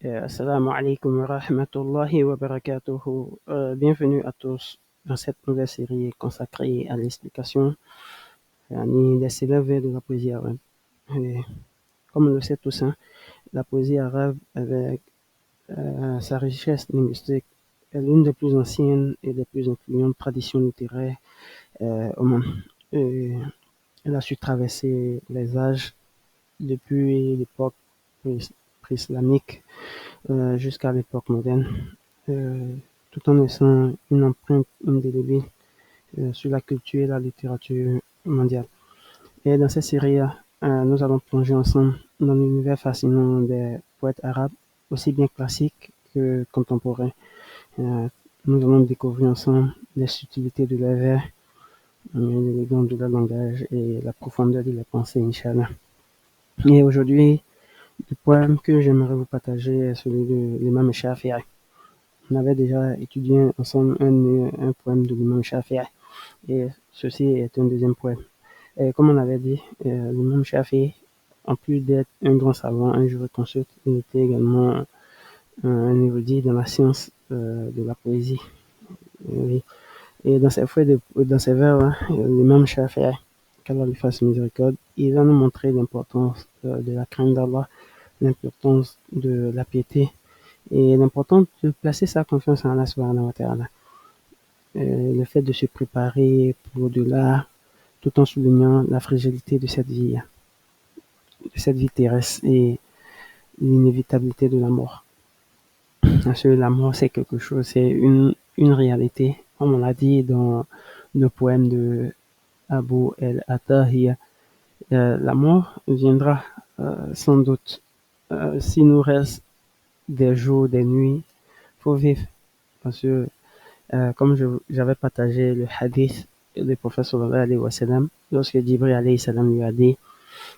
Assalamu alaikum wa rahmatullahi wa barakatuhu. Bienvenue à tous dans cette nouvelle série consacrée à l'explication des célèbres vers de la poésie arabe. Et comme on le sait tous, hein, la poésie arabe, avec sa richesse linguistique, est l'une des plus anciennes et des plus influentes traditions littéraires au monde. Et elle a su traverser les âges depuis l'époque pré-islamique jusqu'à l'époque moderne, euh, tout en laissant une empreinte indélébile sur la culture et la littérature mondiale. Et dans cette série, nous allons plonger ensemble dans l'univers fascinant des poètes arabes, aussi bien classiques que contemporains. Euh, nous allons découvrir ensemble les subtilités de leurs vers, l'élégance de leur langage et la profondeur de leurs pensées, Inch'Allah. Et aujourd'hui, le poème que j'aimerais vous partager est celui de l'imam Shafi'i. On avait déjà étudié ensemble un poème de l'imam Shafi'i et ceci est un deuxième poème. Et comme on avait dit, l'imam Shafi'i, en plus d'être un grand savant, un jurisconsulte, il était également un érudit dans la science de la poésie. Oui. Et dans ses vers, hein, l'imam Shafi'i, qu'Allah lui fasse miséricorde, il va nous montrer l'importance de la crainte d'Allah, l'importance de la piété et l'importance de placer sa confiance en Allah subhanahu wa ta'ala. Le fait de se préparer pour au-delà, tout en soulignant la fragilité de cette vie terrestre et l'inévitabilité de la mort. Parce que la mort, c'est quelque chose, c'est une réalité. Comme on l'a dit dans le poème de Abu el-Atahiya, la mort viendra sans doute. S'il nous reste des jours, des nuits, faut vivre. Parce que comme j'avais partagé le hadith du prophète sallallahu alayhi wa sallam, lorsque Jibril alayhi salam lui a dit,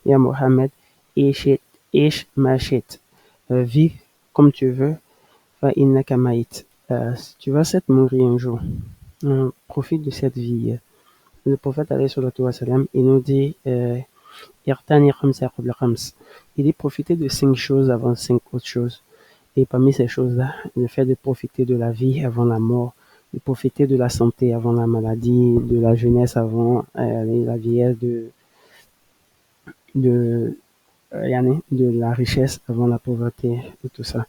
Ya Mohammed, ish mashit, vis comme tu veux, fa innaka maït. Tu vas certes mourir un jour. Profite de cette vie. Le prophète alayhi salatu wa sallam, il nous dit, Irtani khamsa qabla khams. Il dit profiter de 5 choses avant 5 autres choses. Et parmi ces choses-là, le fait de profiter de la vie avant la mort, de profiter de la santé avant la maladie, de la jeunesse avant la vieillesse, de, de la richesse avant la pauvreté, et tout ça.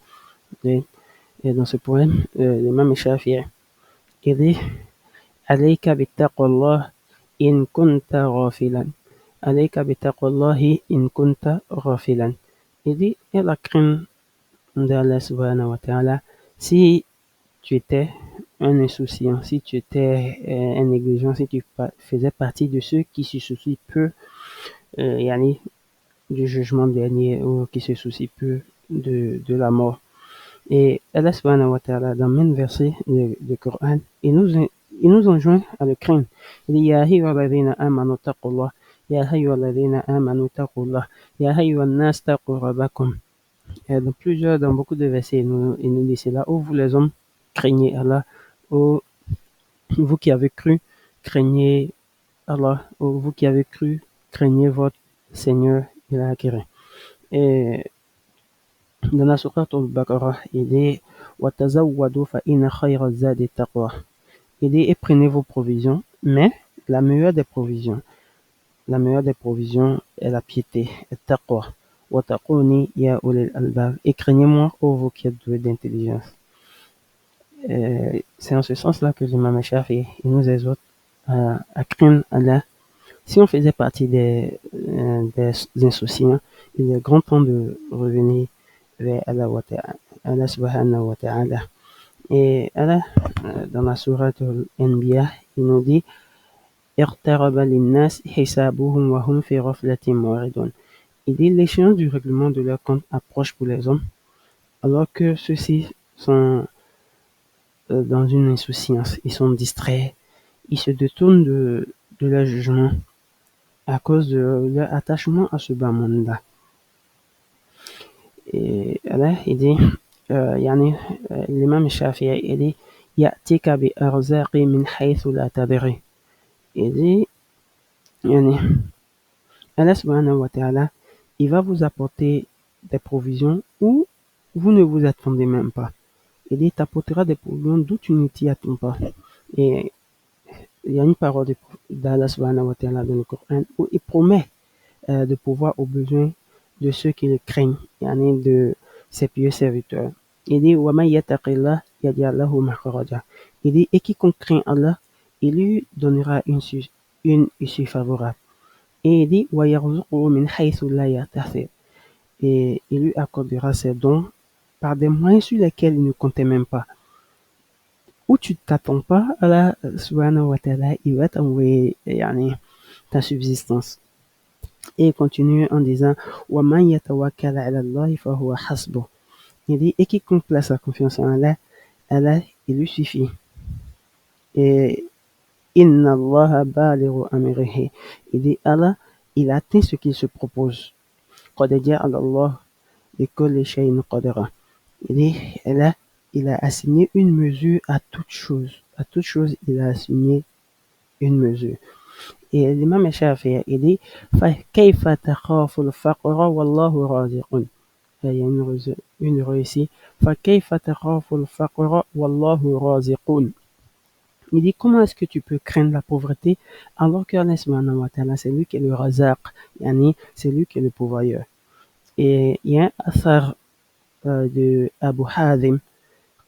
Et dans ce poème, l'imam Shafi'i, il dit Alayka bittaqwallah in kunta ghafilan. Alayka bittaqwallahi in kunta ghafilan. Il dit, et la crainte d'Allah subhanahu wa ta'ala, si tu étais un insouciant, si tu étais un négligent, si tu faisais partie de ceux qui se soucient peu du jugement dernier ou qui se soucient peu de la mort. Et Allah subhanahu wa ta'ala, dans le même verset du Coran, il nous enjoint à le craindre. Il dit, Ya ayyuhalladhina amanu taqullah, Ya ayyuhalladhina amanu taqullah, Ya ayyuhan nas taqu rabbakum. Dans beaucoup de versets, il nous dit cela. Ô vous les hommes, craignez Allah. Ô vous qui avez cru, craignez Allah. Ô vous qui avez cru, craignez votre Seigneur, il a acquéré. Et dans la sourate al-Baqarah, il dit وَتَزَوَّدُوا فَإِنَّ خَيْرَ الزَّادِ التَّقْوَى. Il dit et prenez vos provisions, mais la meilleure des provisions est la piété, التقوى. وَتَقُونِي يَا أُولِي الْأَلْبَابِ. Et craignez-moi, ô vous qui êtes doués d'intelligence. C'est en ce sens-là que l'imam Shafi'i nous exhorte à craindre Allah. Si on faisait partie des insouciants, il est grand temps de revenir vers Allah subhanahu wa ta'ala. Et Allah, dans la sourate Al-Anbiya, il nous dit اقترب للناس حسابهم وهم في غفلة معرضون. Il dit l'échéance du règlement de leur compte approche pour les hommes, alors que ceux-ci sont dans une insouciance, ils sont distraits, ils se détournent de leur jugement à cause de leur attachement à ce bas monde-là. Et là, il dit, l'imam Shafi'i, il dit, يأتيك بأرزاق من حيث لا تدري. Il dit, Allah subhanahu wa ta'ala, il va vous apporter des provisions où vous ne vous attendez même pas. Il t'apportera des problèmes d'où tu ne t'y attends pas. Et il y a une parole d'Allah subhanahu wa ta'ala dans le Coran où il promet de pouvoir aux besoins de ceux qui le craignent, yani de ses pieux serviteurs. Il dit وَمَنْ يَتَّقِ اللَّهَ يَجْعَلْ لَهُ مَخْرَجًا. Il dit et quiconque craint Allah, il lui donnera une issue favorable. Et il dit وَيَرْزُقْهُ مِنْ حَيْثُ لَا يَحْتَسِبُ. Et il lui accordera ses dons par des moyens sur lesquels il ne comptait même pas. Où tu t'attends pas, Allah subhanahu wa ta'ala, il va t'envoyer yani, ta subsistance. Et il continue en disant وَمَنْ يَتَوَكَّلْ عَلَى اللَّهِ فَهُوَ حَسْبُهُ. Il dit et quiconque place sa confiance en Allah, Allah, il lui suffit. Et inna Allah balighu amrihi. Il dit Allah, il atteint ce qu'il se propose. قَدْ جَعَلَ اللَّهُ لِكُلِّ شَيْءٍ قَدْرًا. Il dit Allah, il a assigné une mesure à toute chose. À toute chose, il a assigné une mesure. Et l'imam Shafi'i, il dit فَكَيْفَ تَخَافُ الْفَقْرَ وَاللَّهُ رَازِقٌ. Il y a une réussite. فَكَيْفَ تَخَافُ الْفَقْرَ وَاللَّهُ رَازِقٌ. Il dit comment est-ce que tu peux craindre la pauvreté alors que Allah subhanahu wa ta'ala, c'est lui qui est le razaq, yani c'est lui qui est le pourvoyeur. Et il y a un athar de Abu Hazim,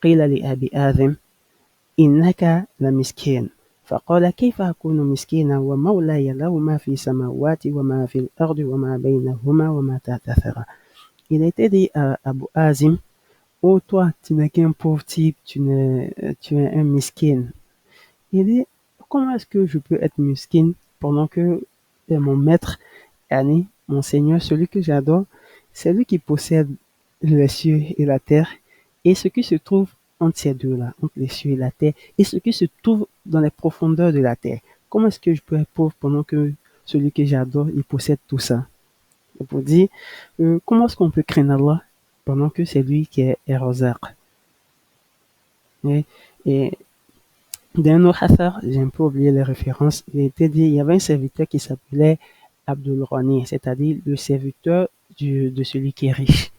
قيل لأبي آذم إنك لمسكين فقال كيف أكون مسكينا ومولاي له ما في السماوات وما في الأرض وما بينهما وما تحت الثرى. Il a été dit à Abu Hazim, oh toi, tu n'es qu'un pauvre type, tu es un miskin. Il dit, comment est-ce que je peux être miskin pendant que mon maître, yani, mon Seigneur, celui que j'adore, c'est lui qui possède les cieux et la terre, et ce qui se trouve entre ces deux-là, entre les cieux et la terre, et ce qui se trouve dans les profondeurs de la terre. Comment est-ce que je peux être pauvre pendant que celui que j'adore, il possède tout ça? Et pour dire, comment est-ce qu'on peut craindre Allah pendant que c'est lui qui est Razaq? Et d'un autre hasard, j'ai un peu oublié les références, il était dit, il y avait un serviteur qui s'appelait Abdul Rani, c'est-à-dire le serviteur de celui qui est riche.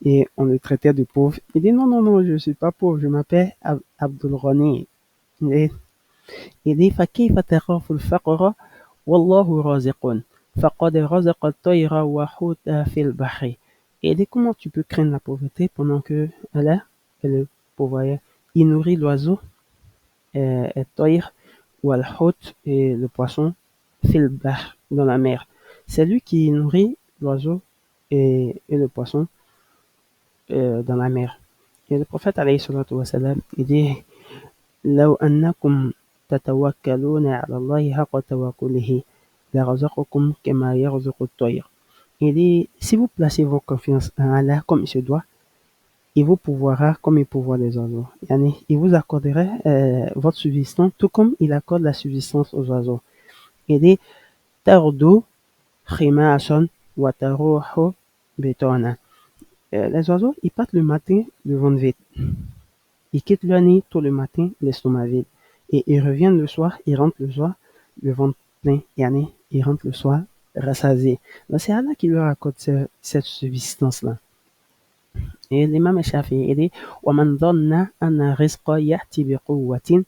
Et on le traitait de pauvre. Il dit, non, non, non, je ne suis pas pauvre, je m'appelle Abdul Rani. Il dit, فَكَيْفَ تَخَافُ الْفَقْرَ وَاللَّهُ رَازِقٌ فَقَدْ رَزَقَ الطَّيْرَ وَحُوتَ فِي الْبَحْرِ. Et il dit, comment tu peux craindre la pauvreté pendant que Allah est le pourvoyeur? Il nourrit l'oiseau, et toir, ou al-hout, et le poisson, fil bahr, dans la mer. C'est lui qui nourrit l'oiseau et le poisson dans la mer. Et le prophète alayhi salatu wa salam, il dit لو أنكم تتوكلون على الله حق توكله لرزقكم كما يرزق الطير. Il dit, si vous placez vos confiances en Allah comme il se doit, il vous pourvoira comme il pourvoit les oiseaux. Yani, il vous accordera votre subsistance tout comme il accorde la subsistance aux oiseaux. Il dit, tardu khimasan wa taruhu bitana. Les oiseaux, ils partent le matin, le ventre vide. Ils quittent leur nid tôt le matin, l'estomac vide. Et ils reviennent le soir, ils rentrent le soir, le ventre plein. Yani, ils rentrent le soir, rassasiés. Donc c'est Allah qui leur accorde cette subsistance-là. Et l'imam Shafi'i dit وَمَنْ ظَنَّ أَنَّ الرِّزْقَ يَأْتِي بِقُوَّةٍ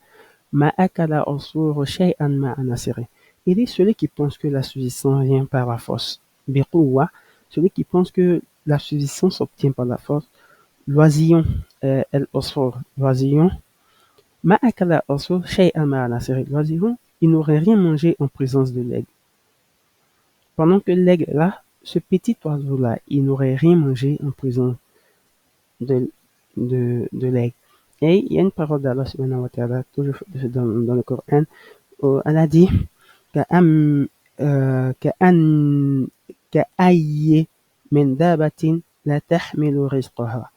مَا أَكَلَ عَصْفُورٌ شَيْئًا مَعَ نَصِرِهِ. Il dit celui qui pense que la subsistance vient par la force. Biquwa, celui qui pense que la subsistance s'obtient par la force. L'oisillon, el-osfor, l'oisillon, ma akala osfor shay'an ma'a nasiri. L'oisillon, il n'aurait rien mangé en présence de l'aigle. Pendant que l'aigle là, ce petit oiseau là, il n'aurait rien mangé en présence de, de l'aigle. Et il y a une parole d'Allah subhanahu wa ta'ala, toujours dans le Coran, où elle a dit كأن كأن كأي من دابة لا تحمل رزقها.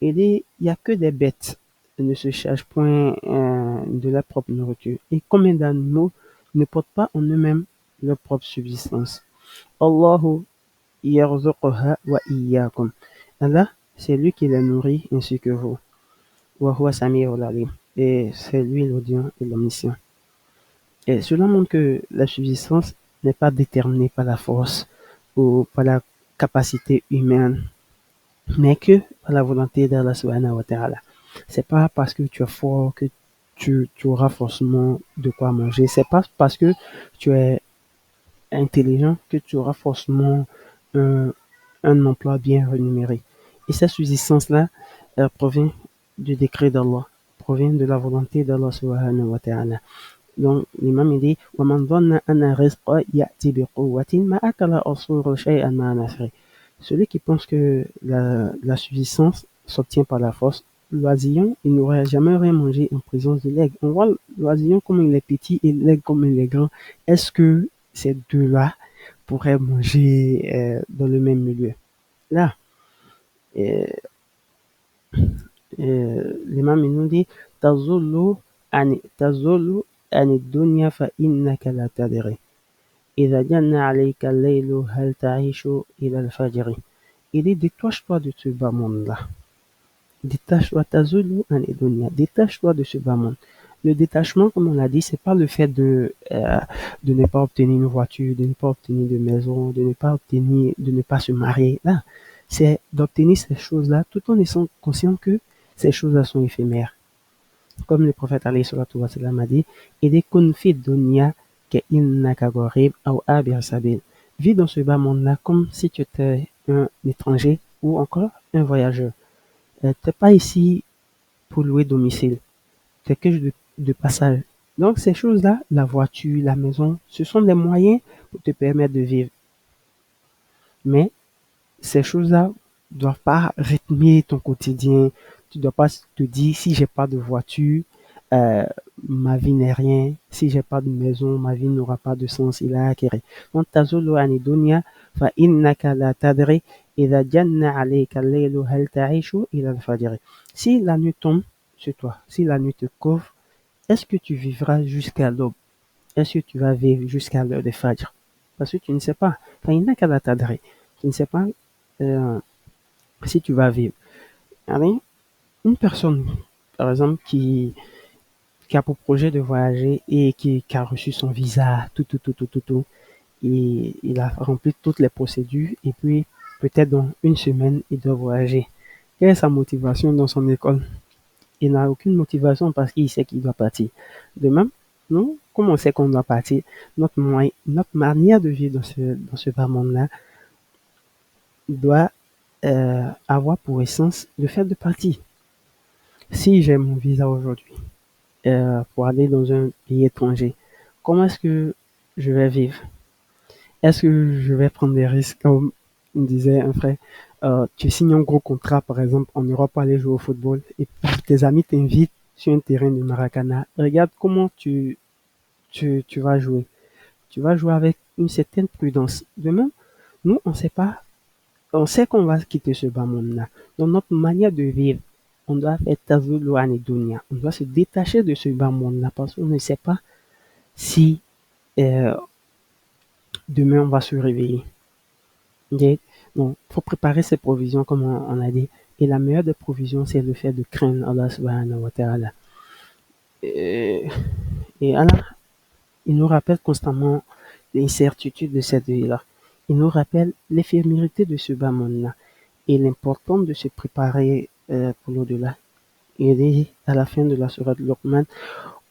Il dit, il n'y a que des bêtes qui ne se chargent point de leur propre nourriture. Et combien d'animaux ne portent pas en eux-mêmes leur propre subsistance? Allahu yarzuquha wa iyyakum. Allah, c'est lui qui les nourrit ainsi que vous. Wa huwa sami'ul alim. Et c'est lui l'audient et l'omniscient. Et cela montre que la subsistance n'est pas déterminée par la force ou par la capacité humaine, mais que à la volonté d'Allah subhanahu wa ta'ala. C'est pas parce que tu es fort que tu auras forcément de quoi manger. C'est pas parce que tu es intelligent que tu auras forcément un, un emploi bien rémunéré. Et cette subsistance-là provient du décret d'Allah, provient de la volonté d'Allah subhanahu wa ta'ala. Donc, l'imam il dit وَمَنْ ظَنَّ أَنَّ الرِّزْقَ يَأْتِي بِقُوَّةٍ مَا أَكَلَ أَصُورُ شَيْئًا مَا نَفْرِ. Celui qui pense que la subsistance s'obtient par la force, l'oisillon, il n'aurait jamais rien mangé en présence de l'aigle. On voit l'oisillon comme il est petit et l'aigle comme il est grand. Est-ce que ces deux-là pourraient manger dans le même milieu? Là, euh, l'imam il nous dit تَظُلُّ عَنِ الدُّنْيَا فَإِنَّكَ لَا تَدْرِي إِذَا جَنَّ عَلَيْكَ اللَّيْلُ هَلْ تَعِيشُ إِلَى الْفَجْرِ. Il dit détache-toi de ce bas monde-là. Détache-toi, tazulu an dunya. Détache-toi de ce bas monde. Le détachement, comme on l'a dit, c'est pas le fait de ne pas obtenir une voiture, de ne pas obtenir de maison, de ne pas se marier. Là, c'est d'obtenir ces choses-là tout en étant conscient que ces choses-là sont éphémères. Comme le prophète alayhi salatu wa sallam a dit, et kun fi dunya ke innaka gharib aw abir sabil. Vis dans ce bas monde-là comme si tu étais un étranger ou encore un voyageur. T'es pas ici pour louer domicile. T'es que de passage. Donc ces choses-là, la voiture, la maison, ce sont des moyens pour te permettre de vivre. Mais ces choses-là doivent pas rythmer ton quotidien. Tu dois pas te dire si j'ai pas de voiture, euh, ma vie n'est rien. Si j'ai pas de maison, ma vie n'aura pas de sens. Il a acquéré. Donc tazulu ani dunya fa innaka la tadri idha janna alayka al-laylu hal ta'ishu ila al-fajr. Si la nuit tombe sur toi, si la nuit te couvre, est-ce que tu vivras jusqu'à l'aube? Est-ce que tu vas vivre jusqu'à l'heure de Fajr? Parce que tu ne sais pas. Fa innaka la tadri. Tu ne sais pas euh, si tu vas vivre. Allez, une personne, par exemple, qui a pour projet de voyager et qui a reçu son visa, tout, et il a rempli toutes les procédures et puis peut-être dans une semaine, il doit voyager. Quelle est sa motivation dans son école? Il n'a aucune motivation parce qu'il sait qu'il doit partir. De même, nous, comme on sait qu'on doit partir, notre manière de vivre dans ce bas monde-là doit avoir pour essence le fait de partir. Si j'ai mon visa aujourd'hui pour aller dans un pays étranger, comment est-ce que je vais vivre? Est-ce que je vais prendre des risques? Comme me disait un frère, tu signes un gros contrat, par exemple, en Europe pour aller jouer au football, et puis tes amis t'invitent sur un terrain de Maracana. Regarde comment tu vas jouer. Tu vas jouer avec une certaine prudence. De même, nous, on sait pas, on sait qu'on va quitter ce bas monde-là. Dans notre manière de vivre, on doit faire tazulu an dunya. On doit se détacher de ce bas monde-là parce qu'on ne sait pas si euh, demain on va se réveiller. Ok? Donc, faut préparer ses provisions comme on a dit. Et la meilleure des provisions, c'est le fait de craindre Allah subhanahu wa ta'ala. Et, et Allah, il nous rappelle constamment l'incertitude de cette vie-là. Il nous rappelle l'éphémérité de ce bas monde-là et l'importance de se préparer pour l'au-delà. Il dit à la fin de la sourate Luqman,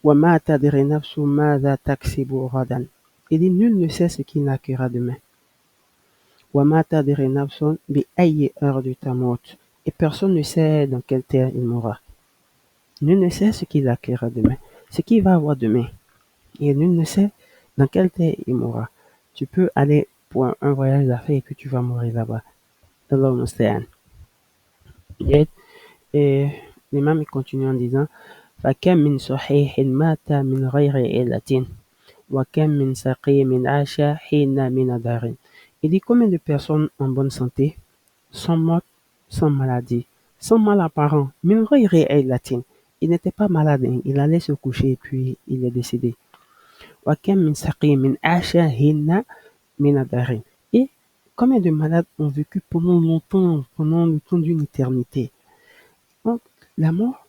وَمَا تَدْرِ نَفْسٌ مَاذَا تَكْسِبُ غَدًا. Il dit, nul ne sait ce qu'il naquera demain. وَمَا تَدْرِ نَفْسٌ بِأَيِّ أَرْضٍ تَمُوتُ. Et personne ne sait dans quelle terre il mourra. Nul ne sait ce qu'il acquérera demain, ce qu'il va avoir demain. Et nul ne sait dans quelle terre il mourra. Tu peux aller pour un voyage d'affaires et que tu vas mourir là-bas. Allah musta'an. Et l'imam continue en disant فَكَمْ مِنْ صَحِيحٍ مَاتَ مِنْ غَيْرِ عِلَّةٍ وَكَمْ مِنْ سَقِيمٍ عَاشَ حِينَ مِنْ دَارٍ. Il dit combien de personnes en bonne santé sont mortes sans maladie, sans mal apparent. Min ghayri illatin. Il n'était pas malade, hein. Il allait se coucher et puis il est décédé. وَكَمْ مِنْ سَقِيمٍ عَاشَ حِينَ مِنْ دَارٍ. Et combien de malades ont vécu pendant longtemps, pendant le temps d'une éternité. Donc, la mort,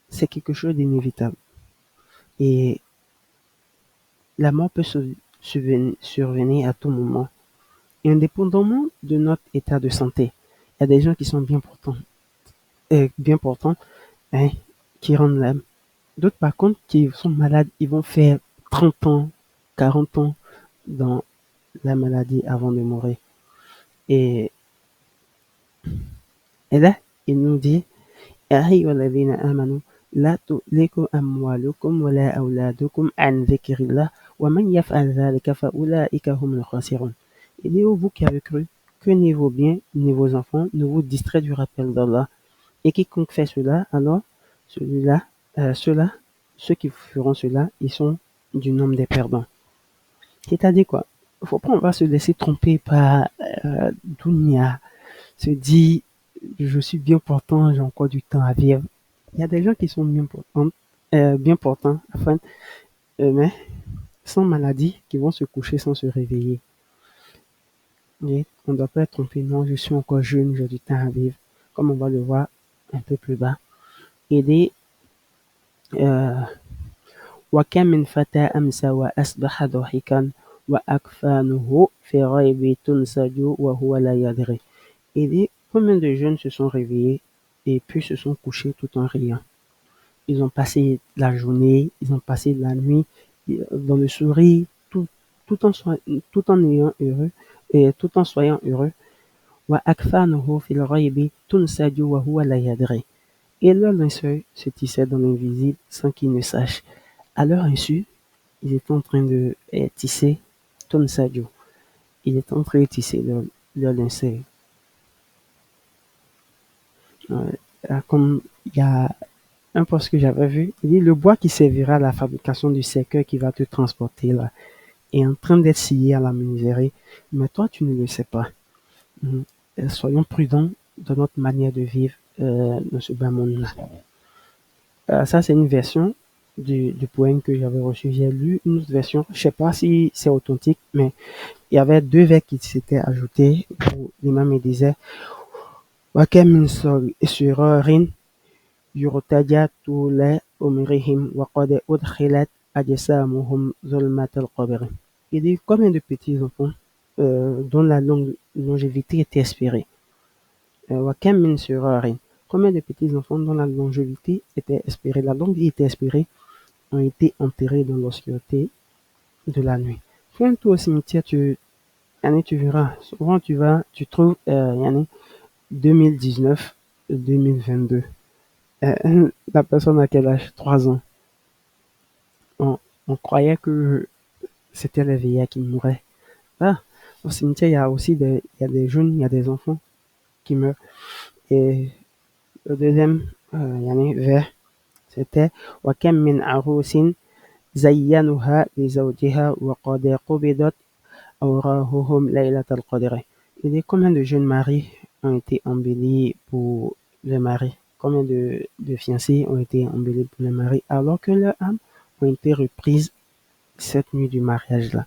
c'est quelque chose d'inévitable. Et la mort peut survenir à tout moment. Et indépendamment de notre état de santé, il y a des gens qui sont bien portants. bien portants, hein, qui rendent l'âme. D'autres, par contre, qui sont malades, ils vont faire 30 ans, 40 ans dans la maladie avant de mourir. Et, et là, il nous dit, يا أيها الذين آمنوا لا تؤلكم أموالكم ولا أولادكم عن ذكر الله ومن يفعل ذلك فأولئك هم الخاسرون. Il est vous qui avez cru que ni vos biens ni vos enfants ne vous distraient du rappel d'Allah. Et quiconque fait cela, alors celui-là, ceux qui feront cela, ils sont du nombre des perdants. C'est-à-dire quoi? Faut pas on va se laisser tromper par Dunya, se dit je suis bien portant, j'ai encore du temps à vivre. Il y a des gens qui sont bien portants, mais sans maladie, qui vont se coucher sans se réveiller. Et on ne doit pas être trompé, non, je suis encore jeune, j'ai du temps à vivre, comme on va le voir un peu plus bas. Et des وكم من فتى أمسى وأصبح ضاحكا وأكفانه في غيب تنسج وهو لا يدري. Et des combien de jeunes se sont réveillés et puis se sont couchés tout en riant. Ils ont passé la journée, ils ont passé la nuit dans le sourire, tout en ayant heureux et tout en soyant heureux. وأكفانه في الغيب تنسج وهو لا يدري. Et leur linceul se tissait dans l'invisible sans qu'ils ne sachent. À leur insu, ils étaient en train de tisser Tonsadio. Ils étaient en train de tisser leur linceul. Comme il y a un poste que j'avais vu, il dit le bois qui servira à la fabrication du cercueil qui va te transporter là est en train d'être scié à la menuiserie, mais toi tu ne le sais pas. Soyons prudents dans notre manière de vivre dans ce bas monde-là. Ça, c'est une version du poème que j'avais reçu. J'ai lu une autre version. Je sais pas si c'est authentique, mais il y avait deux vers qui s'étaient ajoutés où l'imam me disait وَكَمْ مِنْ سُرَارٍ يُرْتَجَى طُولَ عُمُرِهِمْ وَقَدْ أُدْخِلَتْ أَجْسَامُهُمْ ظُلْمَةَ الْقَبْرِ. Il dit combien de petits enfants dont la longévité était espérée. وَكَمْ مِنْ سُرَارٍ. Combien de petits enfants dont la longévité était espérée, la longue vie était espérée, ont été enterrés dans l'obscurité de la nuit. Fais un tour au cimetière, tu verras. Souvent, tu trouves, 2019, 2022. La personne a quel âge? 3 ans. On croyait que c'était les vieillards qui mouraient. Ah, au cimetière, il y a aussi il y a des jeunes, il y a des enfants qui meurent. Et le deuxième, vers, c'était وَكَمْ مِنْ عَرُوسٍ زَيَّنُهَا لِزَوْجِهَا وَقَدْ قُبِضَتْ أَوْرَاحُهُمْ لَيْلَةَ الْقَدْرِ. Il dit combien de jeunes maris ont été embellis pour le mari, combien de fiancés ont été embellis pour le mari, alors que leurs âmes ont été reprises cette nuit du mariage-là.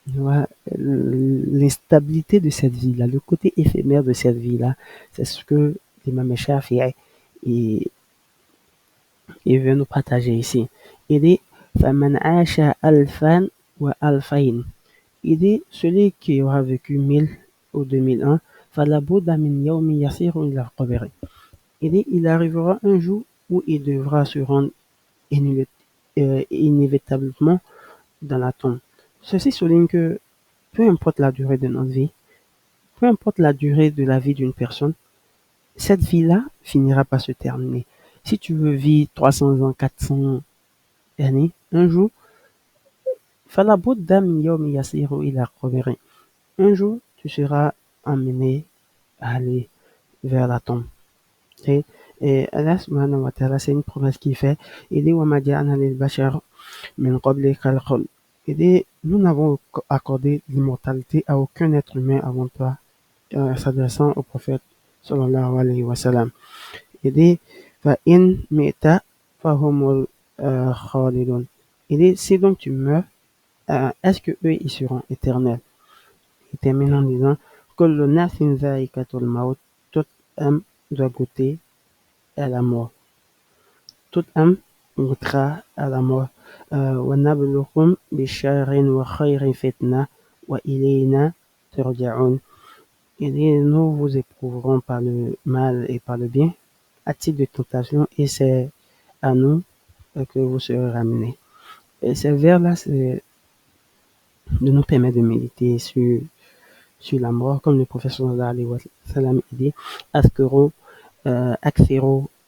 Voilà, l'instabilité de cette vie-là, le côté éphémère de cette vie-là, c'est ce que l'imam Shafi'i veut nous partager ici. Il dit فَمَنْ عَاشَ أَلْفًا وَأَلْفَيْنِ. Il dit celui qui aura vécu 1000 ou 2001, فَلَا بُدَّ مِنْ يَوْمٍ يَصِيرُ إِلَى الْقَبْرِ. Il dit il arrivera un jour où il devra se rendre inévitablement dans la tombe. Ceci souligne que peu importe la durée de notre vie, peu importe la durée de la vie d'une personne, cette vie-là finira par se terminer. Si tu veux vivre 300 ans, 400 années, un jour, فَلَا بُدَّ مِنْ يَوْمٍ يَصِيرُ إِلَى الْقَبْرِ. Un jour, tu seras amené à aller vers la tombe. Et Allah subhanahu wa ta'ala, c'est une promesse qu'il fait. Il dit وَمَا جَعَلْنَا لِلْبَشَرِ مِنْ قَبْلِكَ الْخُلْدَ. Il dit nous n'avons accordé l'immortalité à aucun être humain avant toi, s'adressant au prophète sallallahu alayhi wa sallam. Il dit فَإِنْ مِئْتَ فَهُمُ الْخَالِدُونَ. Il dit si donc tu meurs, est-ce que eux ils seront éternels? Il termine en disant كُلُّ نَفْسٍ ذَائِقَةُ الْمَوْتِ. Toute âme doit goûter à la mort. Toute âme goûtera à la mort. وَنَبْلُوكُمْ بِشَرٍّ وَخَيْرٍ فِتْنَةً وَإِلَيْنَا تُرْجَعُونَ. Et nous vous éprouverons par le mal et par le bien, à titre de tentation et c'est à nous que vous serez ramenés. Et ces vers-là, c'est de nous permettre de méditer sur la mort, comme le prophète sallallahu alayhi wa sallam dit, Akthiru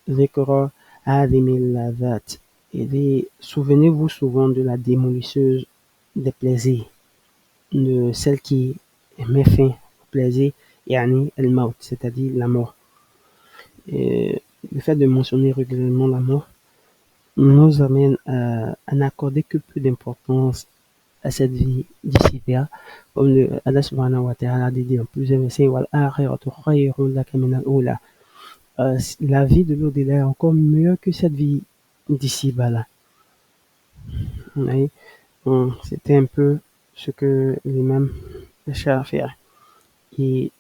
zikra hadhimil ladhat. Il dit, souvenez-vous souvent de la démolisseuse des plaisirs, de celle qui met fin au plaisir, yani el-maut, c'est-à-dire la mort. Et le fait de mentionner régulièrement la mort nous amène à n'accorder que peu d'importance à cette vie d'ici-là, comme Allah subhanahu wa ta'ala dit dans plusieurs versets, la vie de l'au-delà est encore mieux que cette vie d'ici-bas là. Oui. Bon, c'était un peu ce que l'imam cherchait à faire. Et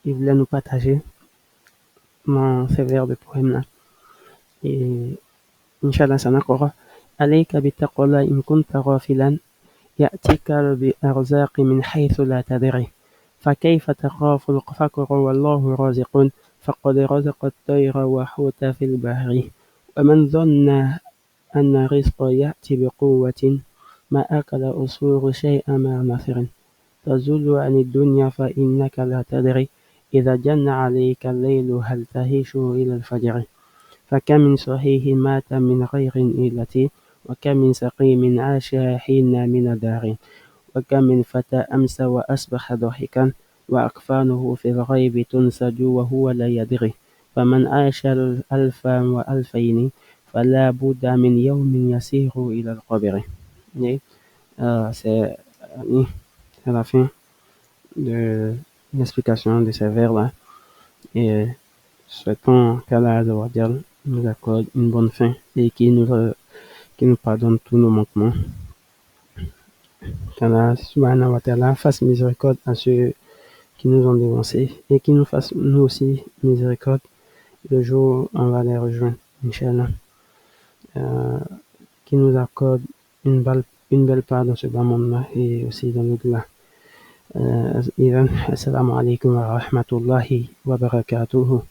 il voulait nous partager dans ces vers de poème là. Et Inch'Allah, ça n'accora. عليك بالتقوى الله إن كنت غافلا يأتيك بأرزاق من حيث لا تدري فكيف تخاف الفقر والله رازق فقد رزق الطير وحوت في البحر ومن ظن أن الرزق يأتي بقوة ما أكل أصور شيء مع نفر تزول عن الدنيا فإنك لا تدري إذا جن عليك الليل هل تهيش إلى الفجر فكم من صحيح مات من غير إلة وكم من سقيم عاش حين من الدار وكم من فتى أمسى وأصبح ضاحكا وأكفانه في الغيب تنسج وهو لا يدري فمن عاش الألفا وألفين فلا بد من يوم يسير إلى القبر. Et, c'est la fin de l'explication de ces vers-là. Et souhaitons qu'Allah nous accorde une bonne fin et qu'il nous pardonne tous nos manquements. Qu'Allah subhanahu wa ta'ala fasse miséricorde à ceux qui nous ont dévancés et qu'il nous fasse nous aussi miséricorde le jour où on va les rejoindre, Inch'Allah. Qui nous accorde une belle part dans ce bas monde-là et aussi dans l'au-delà. Assalamu alaikum wa rahmatullahi wa barakatuhu.